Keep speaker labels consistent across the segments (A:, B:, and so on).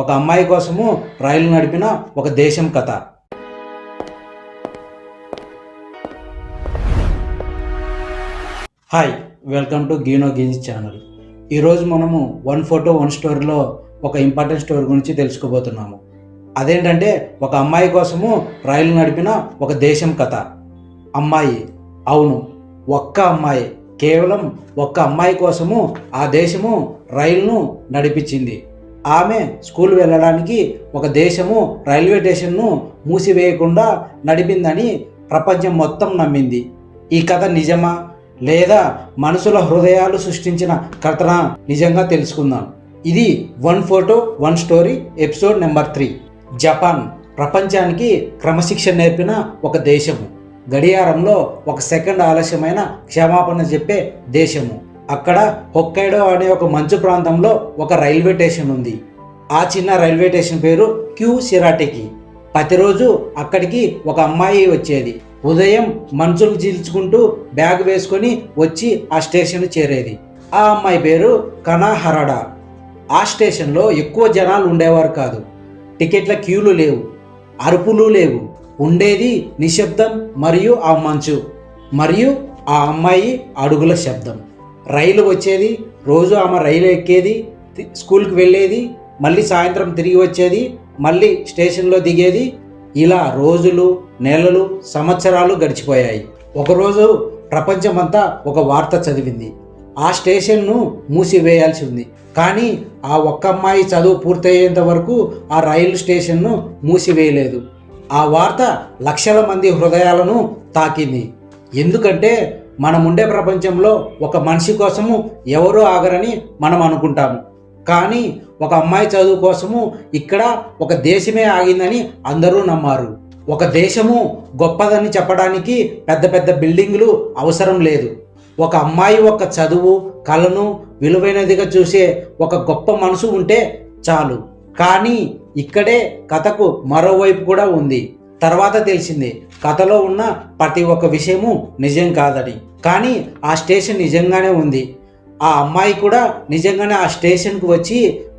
A: ఒక అమ్మాయి కోసము రైలు నడిపిన ఒక దేశం కథ. హాయ్, వెల్కమ్ టు గీనో గీజ్ ఛానల్. ఈరోజు మనము వన్ ఫోటో వన్ స్టోరీలో ఒక ఇంపార్టెంట్ స్టోరీ గురించి తెలుసుకోబోతున్నాము. అదేంటంటే ఒక అమ్మాయి కోసము రైలు నడిపిన ఒక దేశం కథ. అమ్మాయి, అవును, ఒక్క అమ్మాయి, కేవలం ఒక్క అమ్మాయి కోసము ఆ దేశము రైలును నడిపించింది. ఆమె స్కూల్ వెళ్ళడానికి ఒక దేశము రైల్వే స్టేషన్ను మూసివేయకుండా నడిపిందని ప్రపంచం మొత్తం నమ్మింది. ఈ కథ నిజమా లేదా మనుషుల హృదయాలు సృష్టించిన కథన నిజంగా తెలుసుకుందాం. ఇది one photo one story episode number 3. Japan ప్రపంచానికి క్రమశిక్షణ నేర్పిన ఒక దేశము. గడియారంలో ఒక సెకండ్ ఆలస్యమైన క్షమాపణ చెప్పే దేశము. అక్కడ హొక్కైడో అనే ఒక మంచు ప్రాంతంలో ఒక రైల్వే స్టేషన్ ఉంది. ఆ చిన్న రైల్వే స్టేషన్ పేరు క్యూ సిరాటికి. ప్రతిరోజు అక్కడికి ఒక అమ్మాయి వచ్చేది. ఉదయం మంచులు చీల్చుకుంటూ బ్యాగ్ వేసుకొని వచ్చి ఆ స్టేషన్ చేరేది. ఆ అమ్మాయి పేరు కనా హరడా. ఆ స్టేషన్లో ఎక్కువ జనాలు ఉండేవారు కాదు. టికెట్ల క్యూలు లేవు, అరుపులు లేవు. ఉండేది నిశ్శబ్దం మరియు ఆ మంచు మరియు ఆ అమ్మాయి అడుగుల శబ్దం. రైలు వచ్చేది, రోజు ఆమె రైలు ఎక్కేది, స్కూల్కి వెళ్ళేది, మళ్ళీ సాయంత్రం తిరిగి వచ్చేది, మళ్ళీ స్టేషన్లో దిగేది. ఇలా రోజులు, నెలలు, సంవత్సరాలు గడిచిపోయాయి. ఒకరోజు ప్రపంచమంతా ఒక వార్త చదివింది. ఆ స్టేషన్ను మూసివేయాల్సి ఉంది. కానీ ఆ ఒక్క అమ్మాయి చదువు పూర్తయ్యేంత వరకు ఆ రైలు స్టేషన్ను మూసివేయలేదు. ఆ వార్త లక్షల మంది హృదయాలను తాకింది. ఎందుకంటే మనం ఉండే ప్రపంచంలో ఒక మనిషి కోసము ఎవరూ ఆగరని మనం అనుకుంటాము. కానీ ఒక అమ్మాయి చదువు కోసము ఇక్కడ ఒక దేశమే ఆగిందని అందరూ నమ్మారు. ఒక దేశము గొప్పదని చెప్పడానికి పెద్ద పెద్ద బిల్డింగులు అవసరం లేదు. ఒక అమ్మాయి ఒక చదువు, కళను విలువైనదిగా చూసే ఒక గొప్ప మనసు ఉంటే చాలు. కానీ ఇక్కడే కథకు మరోవైపు కూడా ఉంది. తర్వాత తెలిసింది కథలో ఉన్న ప్రతి ఒక్క విషయము నిజం కాదని. కానీ ఆ స్టేషన్ నిజంగానే ఉంది. ఆ అమ్మాయి కూడా నిజంగానే ఆ స్టేషన్కు వచ్చి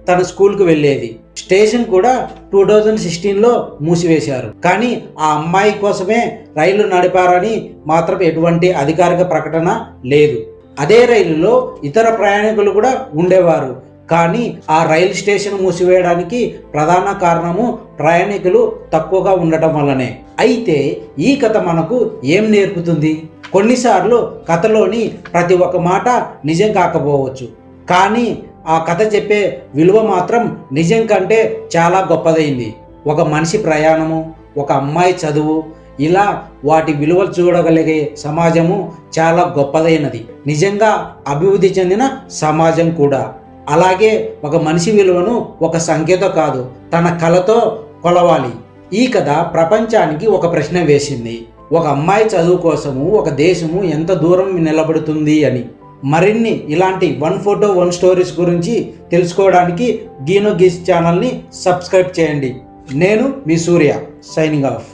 A: తన స్కూల్కి వెళ్ళేది. స్టేషన్ కూడా 2016లో మూసివేశారు. కానీ ఆ అమ్మాయి కోసమే రైలు నడిపారని మాత్రం ఎటువంటి అధికారిక ప్రకటన లేదు. అదే రైలులో ఇతర ప్రయాణికులు కూడా ఉండేవారు. కానీ ఆ రైలు స్టేషన్ మూసివేయడానికి ప్రధాన కారణము ప్రయాణికులు తక్కువగా ఉండటం వల్లనే. అయితే ఈ కథ మనకు ఏం నేర్పుతుంది? కొన్నిసార్లు కథలోని ప్రతి ఒక్క మాట నిజం కాకపోవచ్చు, కానీ ఆ కథ చెప్పే విలువ మాత్రం నిజం కంటే చాలా గొప్పదైంది. ఒక మనిషి ప్రయాణము, ఒక అమ్మాయి చదువు, ఇలా వాటి విలువలు చూడగలిగే సమాజము చాలా గొప్పదైనది. నిజంగా అభివృద్ధి చెందిన సమాజం కూడా. అలాగే ఒక మనిషి విలువను ఒక సంఖ్యతో కాదు, తన కళతో కొలవాలి. ఈ కథ ప్రపంచానికి ఒక ప్రశ్న వేసింది. ఒక అమ్మాయి చదువు కోసము ఒక దేశము ఎంత దూరం నిలబడుతుంది అని. మరిన్ని ఇలాంటి వన్ ఫోటో వన్ స్టోరీస్ గురించి తెలుసుకోవడానికి గీనో గీజ్ ఛానల్ని సబ్స్క్రైబ్ చేయండి. నేను మీ సూర్య, సైనింగ్ ఆఫ్.